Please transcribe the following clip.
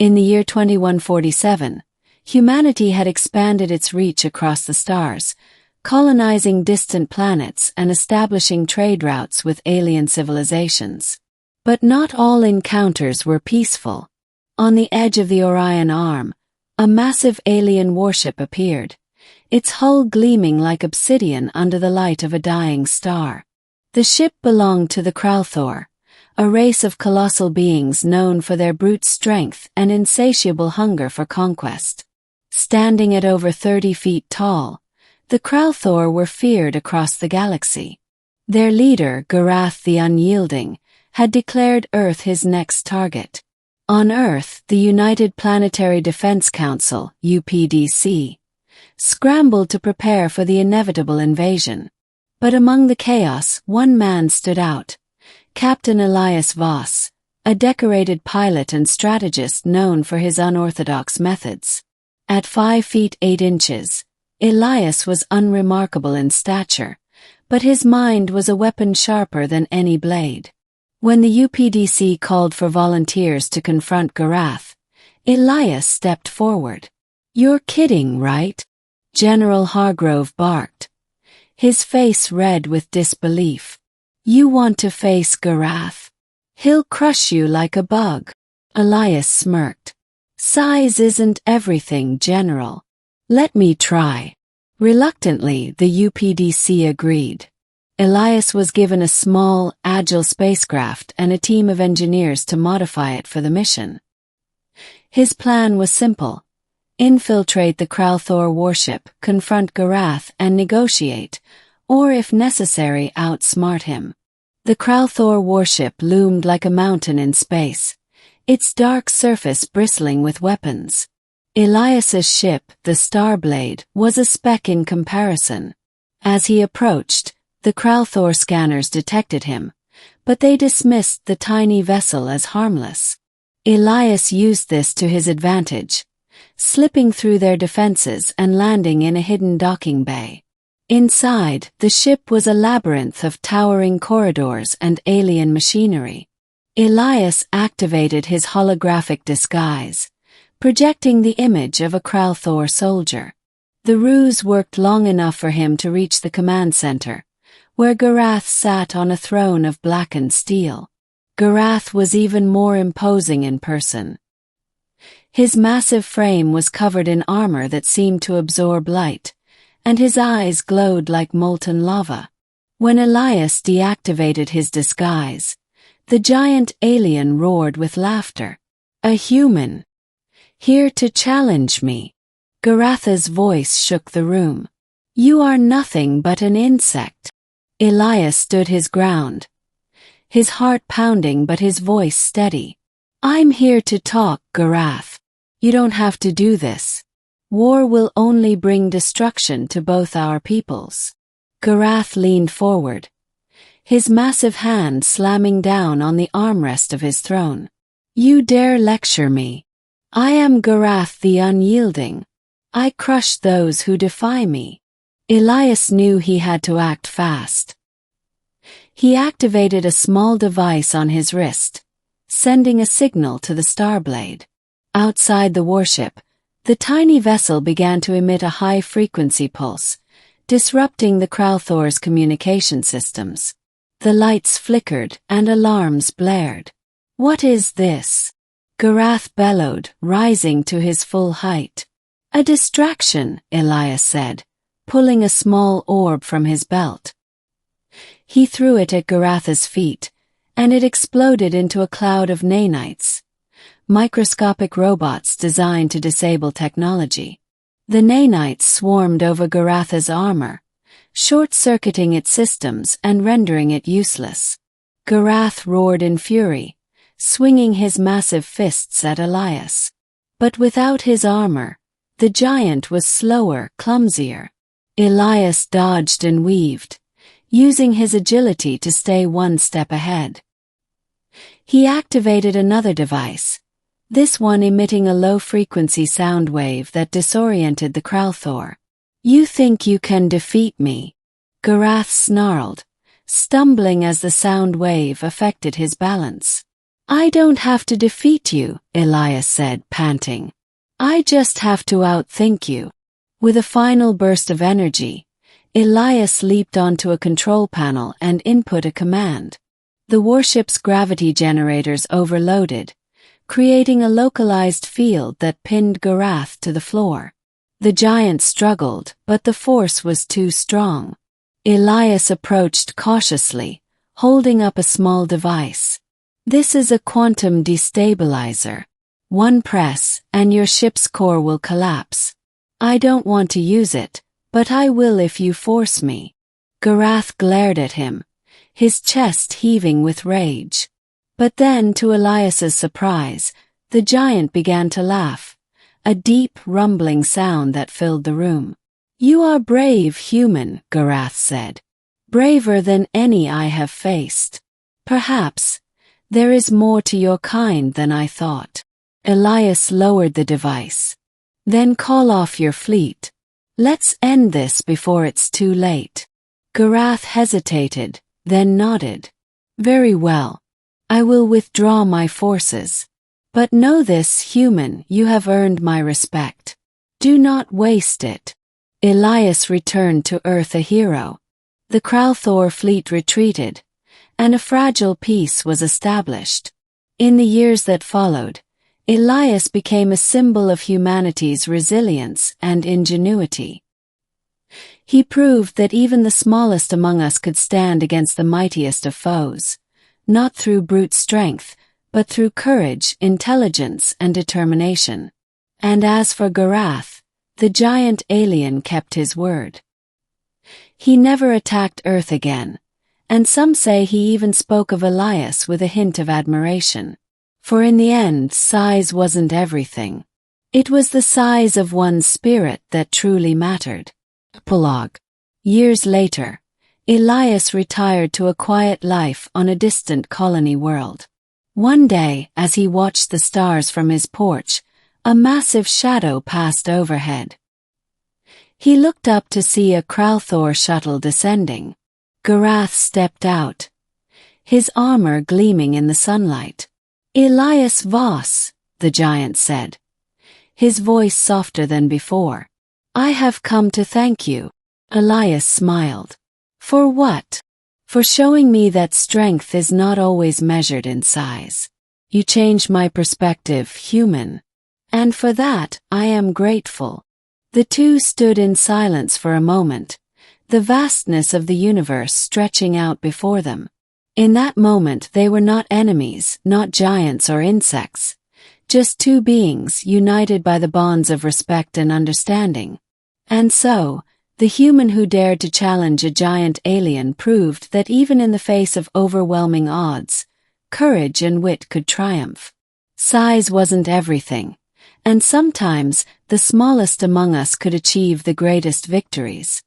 In the year 2147, humanity had expanded its reach across the stars, colonizing distant planets and establishing trade routes with alien civilizations. But not all encounters were peaceful. On the edge of the Orion Arm, a massive alien warship appeared, its hull gleaming like obsidian under the light of a dying star. The ship belonged to the Kral'thor, a race of colossal beings known for their brute strength and insatiable hunger for conquest. Standing at over 30 feet tall, the Kral'thor were feared across the galaxy. Their leader, Gorrath the Unyielding, had declared Earth his next target. On Earth, the United Planetary Defense Council, UPDC, scrambled to prepare for the inevitable invasion. But among the chaos, one man stood out: Captain Elias Voss, a decorated pilot and strategist known for his unorthodox methods. At 5 feet 8 inches, Elias was unremarkable in stature, but his mind was a weapon sharper than any blade. When the UPDC called for volunteers to confront Gorrath, Elias stepped forward. "You're kidding, right?" General Hargrove barked, his face red with disbelief. "You want to face Gorrath? He'll crush you like a bug." Elias smirked. "Size isn't everything, General. Let me try." Reluctantly, the UPDC agreed. Elias was given a small, agile spacecraft and a team of engineers to modify it for the mission. His plan was simple: infiltrate the Kral'thor warship, confront Gorrath, and negotiate, or if necessary, outsmart him. The Kral'thor warship loomed like a mountain in space, its dark surface bristling with weapons. Elias's ship, the Starblade, was a speck in comparison. As he approached, the Kral'thor scanners detected him, but they dismissed the tiny vessel as harmless. Elias used this to his advantage, slipping through their defenses and landing in a hidden docking bay. Inside, the ship was a labyrinth of towering corridors and alien machinery. Elias activated his holographic disguise, projecting the image of a Kral'thor soldier. The ruse worked long enough for him to reach the command center, where Gorrath sat on a throne of blackened steel. Gorrath was even more imposing in person. His massive frame was covered in armor that seemed to absorb light, and his eyes glowed like molten lava. When Elias deactivated his disguise, the giant alien roared with laughter. "A human! Here to challenge me." Gorrath's voice shook the room. "You are nothing but an insect." Elias stood his ground, his heart pounding but his voice steady. "I'm here to talk, Gorrath. You don't have to do this. War will only bring destruction to both our peoples." Gorrath leaned forward, his massive hand slamming down on the armrest of his throne. "You dare lecture me? I am Gorrath the Unyielding. I crush those who defy me." Elias knew he had to act fast. He activated a small device on his wrist, sending a signal to the Starblade. Outside the warship, the tiny vessel began to emit a high-frequency pulse, disrupting the Kral'thor's communication systems. The lights flickered and alarms blared. "What is this?" Gorrath bellowed, rising to his full height. "A distraction," Elias said, pulling a small orb from his belt. He threw it at Gorrath's feet, and it exploded into a cloud of nanites, microscopic robots designed to disable technology. The nanites swarmed over Gorrath's armor, short-circuiting its systems and rendering it useless. Gorrath roared in fury, swinging his massive fists at Elias. But without his armor, the giant was slower, clumsier. Elias dodged and weaved, using his agility to stay one step ahead. He activated another device, this one emitting a low-frequency sound wave that disoriented the Kral'thor. "You think you can defeat me?" Gorrath snarled, stumbling as the sound wave affected his balance. I don't have to defeat you, Elias said, panting. I just have to outthink you. With a final burst of energy, Elias leaped onto a control panel and input a command. The warship's gravity generators overloaded, creating a localized field that pinned Gorrath to the floor. The giant struggled, but the force was too strong. Elias approached cautiously, holding up a small device. This is a quantum destabilizer. One press, and your ship's core will collapse. I don't want to use it, but I will if you force me. Gorrath glared at him, his chest heaving with rage. But then, to Elias's surprise, the giant began to laugh, a deep, rumbling sound that filled the room. You are brave, human, Gorrath said. Braver than any I have faced. Perhaps there is more to your kind than I thought. Elias lowered the device. Then call off your fleet. Let's end this before it's too late. Gorrath hesitated, then nodded. Very well. I will withdraw my forces. But know this, human, you have earned my respect. Do not waste it. Elias returned to Earth a hero. The Kral'thor fleet retreated, and a fragile peace was established. In the years that followed, Elias became a symbol of humanity's resilience and ingenuity. He proved that even the smallest among us could stand against the mightiest of foes, not through brute strength, but through courage, intelligence, and determination. And as for Gorrath, the giant alien kept his word. He never attacked Earth again, and some say he even spoke of Elias with a hint of admiration. For in the end, size wasn't everything. It was the size of one's spirit that truly mattered. Epilogue. Years later, Elias retired to a quiet life on a distant colony world. One day, as he watched the stars from his porch, a massive shadow passed overhead. He looked up to see a Kral'thor shuttle descending. Gorrath stepped out, his armor gleaming in the sunlight. Elias Voss, the giant said, his voice softer than before. I have come to thank you. Elias smiled. For what? For showing me that strength is not always measured in size. You changed my perspective, human. And for that, I am grateful. The two stood in silence for a moment, the vastness of the universe stretching out before them. In that moment they were not enemies, not giants or insects, just two beings united by the bonds of respect and understanding. And so, the human who dared to challenge a giant alien proved that even in the face of overwhelming odds, courage and wit could triumph. Size wasn't everything, and sometimes the smallest among us could achieve the greatest victories.